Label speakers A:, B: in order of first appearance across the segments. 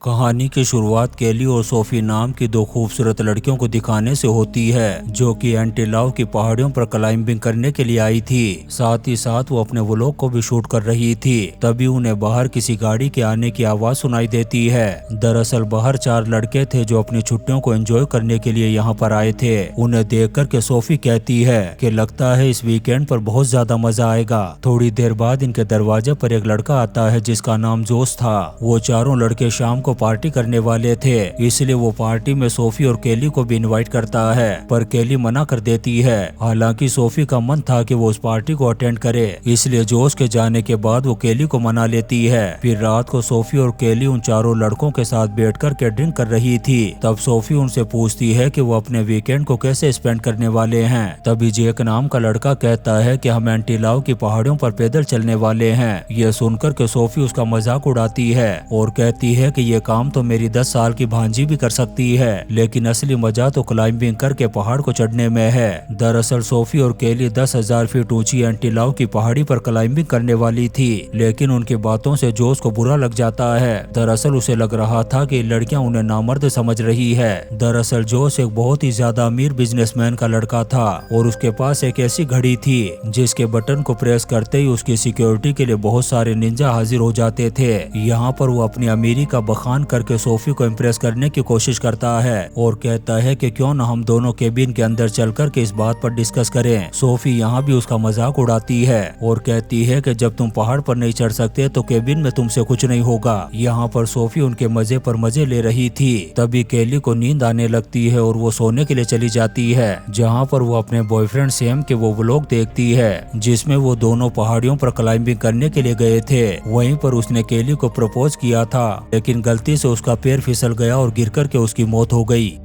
A: कहानी की शुरुआत केली और सोफी नाम की दो खूबसूरत लड़कियों को दिखाने से होती है जो कि एंटीलाव की पहाड़ियों पर क्लाइंबिंग करने के लिए आई थी। साथ ही साथ वो अपने व्लॉग को भी शूट कर रही थी। तभी उन्हें बाहर किसी गाड़ी के आने की आवाज सुनाई देती है। दरअसल बाहर चार लड़के थे जो अपनी छुट्टियों को एंजॉय करने के लिए यहाँ पर आए थे। उन्हें देख कर के सोफी कहती है कि लगता है इस वीकेंड पर बहुत ज्यादा मजा आएगा। थोड़ी देर बाद इनके दरवाजे पर एक लड़का आता है जिसका नाम जोश था। वो चारों लड़के शाम को पार्टी करने वाले थे, इसलिए वो पार्टी में सोफी और केली को भी इनवाइट करता है, पर केली मना कर देती है। हालांकि सोफी का मन था कि वो उस पार्टी को अटेंड करे, इसलिए जोश के जाने के बाद वो केली को मना लेती है। फिर रात को सोफी और केली उन चारों लड़कों के साथ बैठकर के ड्रिंक कर रही थी। तब सोफी उनसे पूछती है कि वो अपने वीकेंड को कैसे स्पेंड करने वाले हैं। तभी जेक नाम का लड़का कहता है कि हम एंटीलाव की पहाड़ियों पर पैदल चलने वाले हैं। ये सुनकर के सोफी उसका मजाक उड़ाती है और कहती है कि ये काम तो मेरी 10 साल की भांजी भी कर सकती है, लेकिन असली मजा तो क्लाइंबिंग करके पहाड़ को चढ़ने में है। दरअसल सोफी और केली 10,000 फीट ऊंची एंटीलाव की पहाड़ी पर क्लाइंबिंग करने वाली थी, लेकिन उनकी बातों से जोश को बुरा लग जाता है। दरअसल उसे लग रहा था कि लड़कियां उन्हें नामर्द समझ रही है। दरअसल जोश एक बहुत ही ज्यादा अमीर बिजनेसमैन का लड़का था और उसके पास एक ऐसी घड़ी थी जिसके बटन को प्रेस करते ही उसकी सिक्योरिटी के लिए बहुत सारे निंजा हाजिर हो जाते थे। यहाँ पर वो अपनी अमीरी का बखान करके सोफी को इम्प्रेस करने की कोशिश करता है और कहता है कि क्यों न हम दोनों केबिन के अंदर चलकर के इस बात पर डिस्कस करें। सोफी यहाँ भी उसका मजाक उड़ाती है और कहती है कि जब तुम पहाड़ पर नहीं चढ़ सकते तो केबिन में तुमसे कुछ नहीं होगा। यहाँ पर सोफी उनके मजे पर मजे ले रही थी। तभी केली को नींद आने लगती है और वो सोने के लिए चली जाती है, जहाँ पर वो अपने बॉयफ्रेंड सैम के वो व्लॉग देखती है जिसमें वो दोनों पहाड़ियों पर क्लाइंबिंग करने के लिए गए थे। वहीं पर उसने केली को प्रपोज किया था, लेकिन गलती से उसका पैर फिसल गया और गिरकर के उसकी मौत हो गई।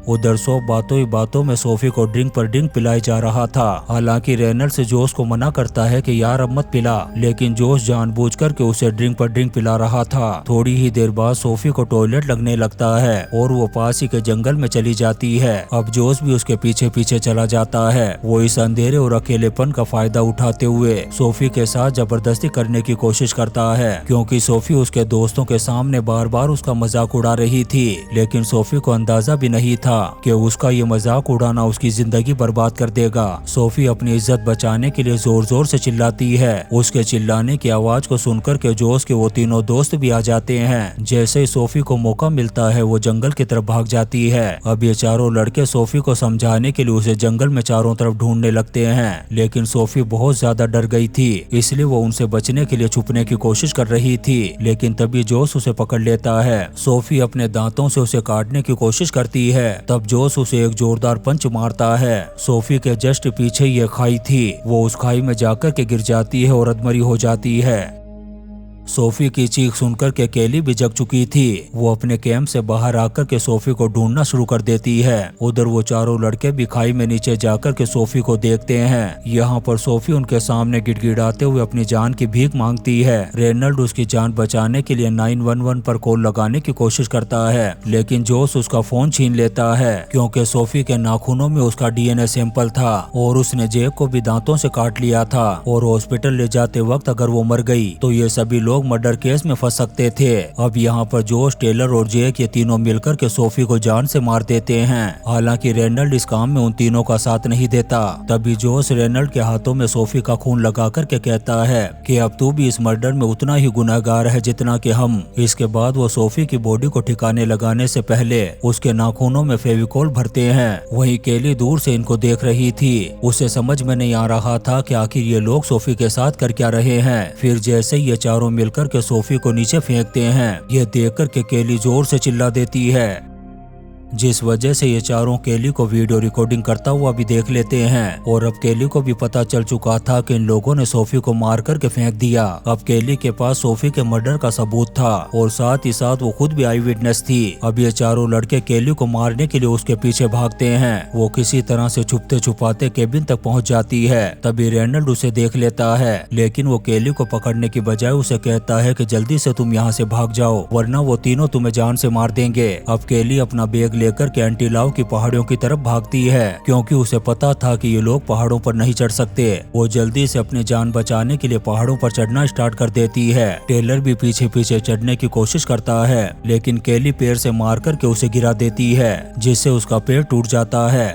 A: उधर सोफ बातों ही बातों में सोफी को ड्रिंक पर ड्रिंक पिलाई जा रहा था। हालांकि रेनल्ड्स जोश को मना करता है कि यार अब मत पिला, लेकिन जोश जानबूझकर के उसे ड्रिंक पर ड्रिंक पिला रहा था। थोड़ी ही देर बाद सोफी को टॉयलेट लगने लगता है और वो पास ही के जंगल में चली जाती है। अब जोश भी उसके पीछे पीछे चला जाता है। वो इस अंधेरे और अकेलेपन का फायदा उठाते हुए सोफी के साथ जबरदस्ती करने की कोशिश करता है, क्योंकि सोफी उसके दोस्तों के सामने बार बार उसका मजाक उड़ा रही थी। लेकिन सोफी को अंदाजा भी नहीं था कि उसका ये मजाक उड़ाना उसकी जिंदगी बर्बाद कर देगा। सोफी अपनी इज्जत बचाने के लिए जोर जोर से चिल्लाती है। उसके चिल्लाने की आवाज को सुनकर के जोश के वो तीनों दोस्त भी आ जाते हैं। जैसे ही सोफी को मौका मिलता है वो जंगल की तरफ भाग जाती है। अब ये चारों लड़के सोफी को समझाने के लिए उसे जंगल में चारों तरफ ढूंढने लगते हैं, लेकिन सोफी बहुत ज्यादा डर गई थी, इसलिए वो उनसे बचने के लिए छुपने की कोशिश कर रही थी। लेकिन तभी जोश उसे पकड़ लेता है। सोफी अपने दांतों से उसे काटने की कोशिश करती है। तब जोश उसे एक जोरदार पंच मारता है। सोफी के जस्ट पीछे ये खाई थी, वो उस खाई में जाकर के गिर जाती है और अधमरी हो जाती है। सोफी की चीख सुनकर के केली भी जग चुकी थी। वो अपने कैंप से बाहर आकर के सोफी को ढूंढना शुरू कर देती है। उधर वो चारों लड़के भी खाई में नीचे जाकर के सोफी को देखते हैं। यहाँ पर सोफी उनके सामने गिड़गिड़ाते हुए अपनी जान की भीख मांगती है। रेनल्ड उसकी जान बचाने के लिए 911 पर कॉल लगाने की कोशिश करता है, लेकिन जोश उसका फोन छीन लेता है, क्योंकि सोफी के नाखूनों में उसका डीएनए सैंपल था और उसने जेक को भी दांतों से काट लिया था। और हॉस्पिटल ले जाते वक्त अगर वो मर गई तो ये सभी लोग मर्डर केस में फंस सकते थे। अब यहाँ पर जोश, टेलर और जेक ये तीनों मिलकर के सोफी को जान से मार देते हैं। हालांकि रेनल्ड इस काम में उन तीनों का साथ नहीं देता। तभी जोश रेनल्ड के हाथों में सोफी का खून लगा करके कहता है कि अब तू भी इस मर्डर में उतना ही गुनहगार है जितना कि हम। इसके बाद वो सोफी की बॉडी को ठिकाने लगाने से पहले उसके नाखूनों में फेविकोल भरते हैं। वहीं केली दूर से इनको देख रही थी। उसे समझ में नहीं आ रहा था कि आखिर ये लोग सोफी के साथ कर क्या रहे हैं। फिर जैसे ये चारों मिलकर के सोफी को नीचे फेंकते हैं, ये देखकर के केली जोर से चिल्ला देती है, जिस वजह से ये चारों केली को वीडियो रिकॉर्डिंग करता हुआ भी देख लेते हैं। और अब केली को भी पता चल चुका था कि इन लोगों ने सोफी को मार करके फेंक दिया। अब केली के पास सोफी के मर्डर का सबूत था और साथ ही साथ वो खुद भी आई विटनेस थी। अब ये चारों लड़के केली को मारने के लिए उसके पीछे भागते हैं। वो किसी तरह से छुपते छुपाते केबिन तक पहुंच जाती है। तभी रेनल्ड उसे देख लेता है, लेकिन वो केली को पकड़ने की बजाय उसे कहता है कि जल्दी से तुम यहाँ से भाग जाओ, वरना वो तीनों तुम्हें जान से मार देंगे। अब केली अपना बैग लेकर के एंटीलाव की पहाड़ियों की तरफ भागती है, क्योंकि उसे पता था कि ये लोग पहाड़ों पर नहीं चढ़ सकते। वो जल्दी से अपनी जान बचाने के लिए पहाड़ों पर चढ़ना स्टार्ट कर देती है। टेलर भी पीछे पीछे चढ़ने की कोशिश करता है, लेकिन केली पैर से मार करके उसे गिरा देती है, जिससे उसका पैर टूट जाता है।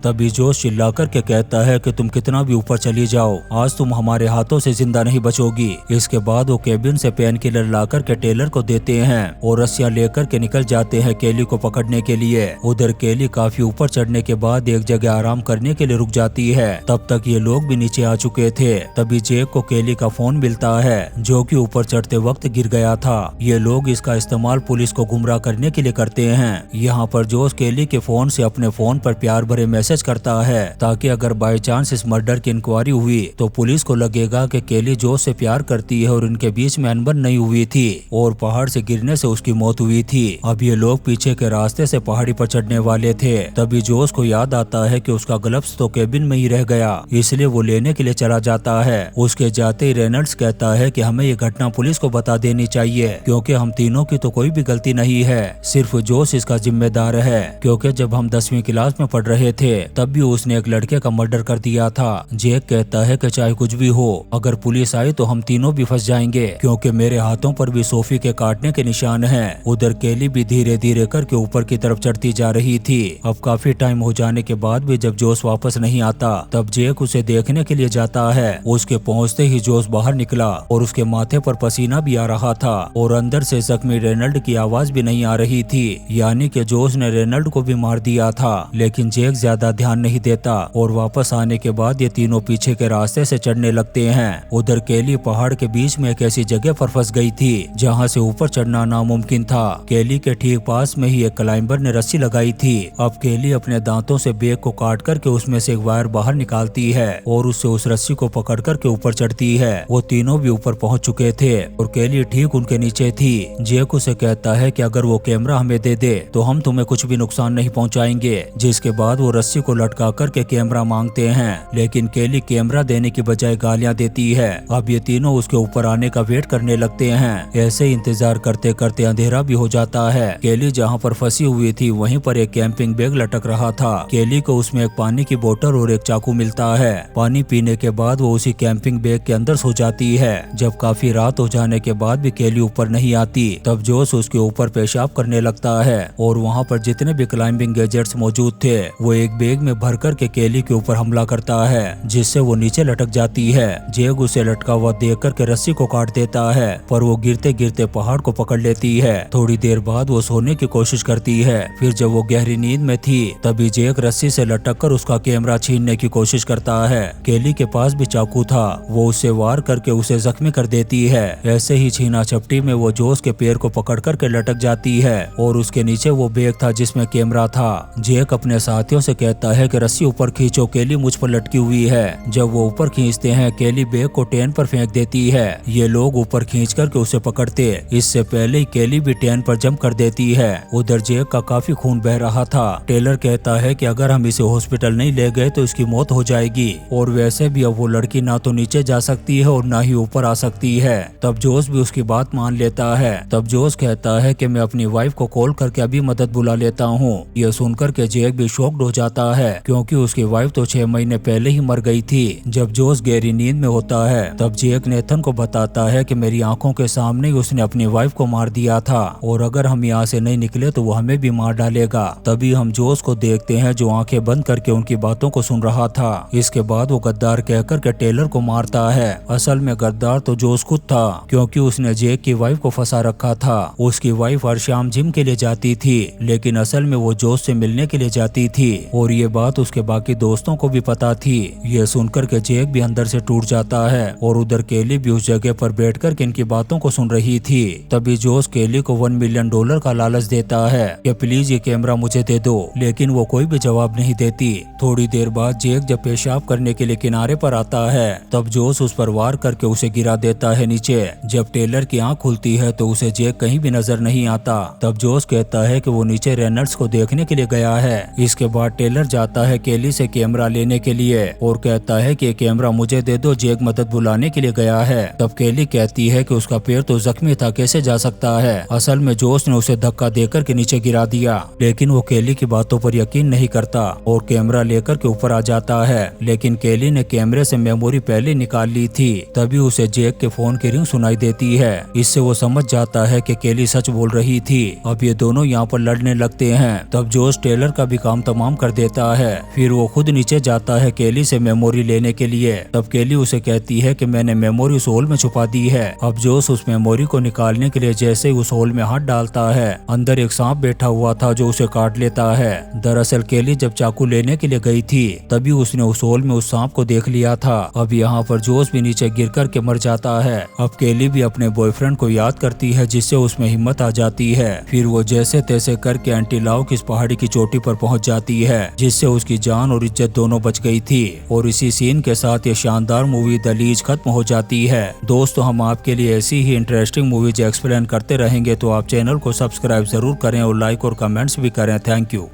A: तभी जोश चिल्ला करके कहता है कि तुम कितना भी ऊपर चली जाओ, आज तुम हमारे हाथों से जिंदा नहीं बचोगी। इसके बाद वो केबिन से पेन किलर ला करके टेलर को देते हैं और रस्सियां लेकर के निकल जाते हैं केली को पकड़ने के लिए। उधर केली काफी ऊपर चढ़ने के बाद एक जगह आराम करने के लिए रुक जाती है। तब तक ये लोग भी नीचे आ चुके थे। तभी जेक को केली का फोन मिलता है, जो कि ऊपर चढ़ते वक्त गिर गया था। ये लोग इसका इस्तेमाल पुलिस को गुमराह करने के लिए करते हैं। यहाँ पर जोश केली के फोन से अपने फोन पर प्यार भरे मैसेज करता है, ताकि अगर बाय चांस इस मर्डर की इंक्वायरी हुई तो पुलिस को लगेगा कि केली जोश से प्यार करती है और इनके बीच में अनबन नहीं हुई थी और पहाड़ से गिरने से उसकी मौत हुई थी। अब ये लोग पीछे के रास्ते से पहाड़ी पर चढ़ने वाले थे। तभी जोश को याद आता है कि उसका ग्लव्स तो केबिन में ही रह गया, इसलिए वो लेने के लिए चला जाता है। उसके जाते ही रेनल्ड्स कहता है कि हमें ये घटना पुलिस को बता देनी चाहिए, क्योंकि हम तीनों की तो कोई भी गलती नहीं है, सिर्फ जोश इसका जिम्मेदार है। क्योंकि जब हम 10वीं क्लास में पढ़ रहे थे तब भी उसने एक लड़के का मर्डर कर दिया था। जेक कहता है कि चाहे कुछ भी हो, अगर पुलिस आई तो हम तीनों भी फंस जाएंगे, क्योंकि मेरे हाथों पर भी सोफी के काटने के निशान हैं। उधर केली भी धीरे धीरे करके ऊपर की तरफ चढ़ती जा रही थी। अब काफी टाइम हो जाने के बाद भी जब जोश वापस नहीं आता, तब जेक उसे देखने के लिए जाता है। उसके पहुंचते ही जोश बाहर निकला और उसके माथे पर पसीना भी आ रहा था और अंदर से जख्मी रेनल्ड की आवाज भी नहीं आ रही थी, यानी कि जोश ने रेनल्ड को भी मार दिया था। लेकिन जेक ज्यादा ध्यान नहीं देता और वापस आने के बाद ये तीनों पीछे के रास्ते से चढ़ने लगते हैं। उधर केली पहाड़ के बीच में एक ऐसी जगह पर फंस गई थी जहां से ऊपर चढ़ना नामुमकिन था। केली के ठीक पास में ही एक क्लाइंबर ने रस्सी लगाई थी। अब केली अपने दांतों से बैग को काट करके उसमें से एक वायर बाहर निकालती है और उससे उस रस्सी को पकड़ करके ऊपर चढ़ती है। वो तीनों भी ऊपर पहुंच चुके थे और केली ठीक उनके नीचे थी। जेक उसे कहता है कि अगर वो कैमरा हमें दे दे तो हम तुम्हें कुछ भी नुकसान नहीं पहुंचाएंगे। जिसके बाद वो रस्सी को लटका करके कैमरा मांगते हैं, लेकिन केली कैमरा देने की बजाय गालियां देती है। अब ये तीनों उसके ऊपर आने का वेट करने लगते हैं। ऐसे ही इंतजार करते करते अंधेरा भी हो जाता है। केली जहां पर फंसी हुई थी वहीं पर एक कैंपिंग बैग लटक रहा था। केली को उसमें एक पानी की बोतल और एक चाकू मिलता है। पानी पीने के बाद वो उसी कैंपिंग बैग के अंदर सो जाती है। जब काफी रात हो जाने के बाद भी केली ऊपर नहीं आती, तब जोश उसके ऊपर पेशाब करने लगता है और वहाँ पर जितने भी क्लाइंबिंग गैजेट्स मौजूद थे वो एक बैग में भर करके केली के ऊपर हमला करता है, जिससे वो नीचे लटक जाती है। जेग उसे लटका हुआ देख करके रस्सी को काट देता है, पर वो गिरते गिरते पहाड़ को पकड़ लेती है। थोड़ी देर बाद वो सोने की कोशिश करती है। फिर जब वो गहरी नींद में थी तभी जेक रस्सी से लटक कर उसका कैमरा छीनने की कोशिश करता है। केली के पास भी चाकू था, वो उससे वार करके उसे जख्मी कर देती है। ऐसे ही छीना झपटी में वो जोश के पैर को पकड़ करके लटक जाती है और उसके नीचे वो बैग था जिसमें कैमरा था। जेक अपने साथियों से कहता है कि रस्सी ऊपर खींचो, केली मुझ पर लटकी हुई है। जब वो ऊपर खींचते हैं केली बैग को टेन पर फेंक देती है। ये लोग ऊपर खींच करके उसे पकड़ते, इससे पहले ही केली भी टेन पर जंप कर देती है। उधर जेक का काफी खून बह रहा था। टेलर कहता है कि अगर हम इसे हॉस्पिटल नहीं ले गए तो इसकी मौत हो जाएगी, और वैसे भी अब वो लड़की ना तो नीचे जा सकती है और ना ही ऊपर आ सकती है। तब जोश भी उसकी बात मान लेता है। तब जोश कहता है कि मैं अपनी वाइफ को कॉल करके अभी मदद बुला लेता हूँ। ये सुनकर के जेक भी शॉक्ड हो जाता है, क्योंकि उसकी वाइफ तो 6 महीने पहले ही मर गई थी। जब जोश गहरी नींद में होता है तब जेक नेथन को बताता है कि मेरी आंखों के सामने ही उसने अपनी वाइफ को मार दिया था और अगर हम यहाँ से नहीं निकले तो वो हमें भी मार डालेगा। तभी हम जोश को देखते हैं जो आंखें बंद करके उनकी बातों को सुन रहा था। इसके बाद वो गद्दार कहकर के टेलर को मारता है। असल में गद्दार तो जोश खुद था, क्योंकि उसने जेक की वाइफ को फंसा रखा था। उसकी वाइफ हर शाम जिम के लिए जाती थी, लेकिन असल में वो जोश से मिलने के लिए जाती थी और ये बात उसके बाकी दोस्तों को भी पता थी। ये सुनकर के जेक भी अंदर से टूट जाता है और उधर केली भी उस जगह पर बैठकर के इनकी बातों को सुन रही थी। तभी जोश केली को $1 मिलियन का लालच देता है कि प्लीज ये कैमरा मुझे दे दो, लेकिन वो कोई भी जवाब नहीं देती। थोड़ी देर बाद जेक जब पेशाब करने के लिए किनारे पर आता है तब जोश उस पर वार करके उसे गिरा देता है नीचे। जब टेलर की आंख खुलती है तो उसे जेक कहीं भी नजर नहीं आता। तब जोश कहता है कि वो नीचे रेनल्ड्स को देखने के लिए गया है। इसके बाद टेलर टेलर जाता है केली से कैमरा लेने के लिए और कहता है कि ये कैमरा मुझे दे दो, जैक मदद बुलाने के लिए गया है। तब केली कहती है कि उसका पैर तो जख्मी था, कैसे जा सकता है। असल में जोश ने उसे धक्का देकर के नीचे गिरा दिया, लेकिन वो केली की बातों पर यकीन नहीं करता और कैमरा लेकर के ऊपर आ जाता है। लेकिन केली ने कैमरे से मेमोरी पहले निकाल ली थी। तभी उसे जैक के फोन की रिंग सुनाई देती है। इससे वो समझ जाता है कि केली सच बोल रही थी। अब ये दोनों यहाँ पर लड़ने लगते हैं। तब जोश टेलर का भी काम तमाम कर देता है। फिर वो खुद नीचे जाता है केली से मेमोरी लेने के लिए। तब केली उसे कहती है कि मैंने मेमोरी उस होल में छुपा दी है। अब जोश उस मेमोरी को निकालने के लिए जैसे ही उस होल में हाथ डालता है, अंदर एक सांप बैठा हुआ था जो उसे काट लेता है। दरअसल केली जब चाकू लेने के लिए गई थी तभी उसने उस होल में उस सांप को देख लिया था। अब यहाँ पर जोश भी नीचे गिर कर के मर जाता है। अब केली भी अपने बॉयफ्रेंड को याद करती है जिससे उसमें हिम्मत आ जाती है। फिर वो जैसे तैसे करके आंटी लाओ की इस पहाड़ी की चोटी पर पहुंच जाती है, जिससे उसकी जान और इज्जत दोनों बच गई थी। और इसी सीन के साथ ये शानदार मूवी द लीज खत्म हो जाती है। दोस्तों, हम आपके लिए ऐसी ही इंटरेस्टिंग मूवीज एक्सप्लेन करते रहेंगे, तो आप चैनल को सब्सक्राइब जरूर करें और लाइक और कमेंट्स भी करें। Thank you.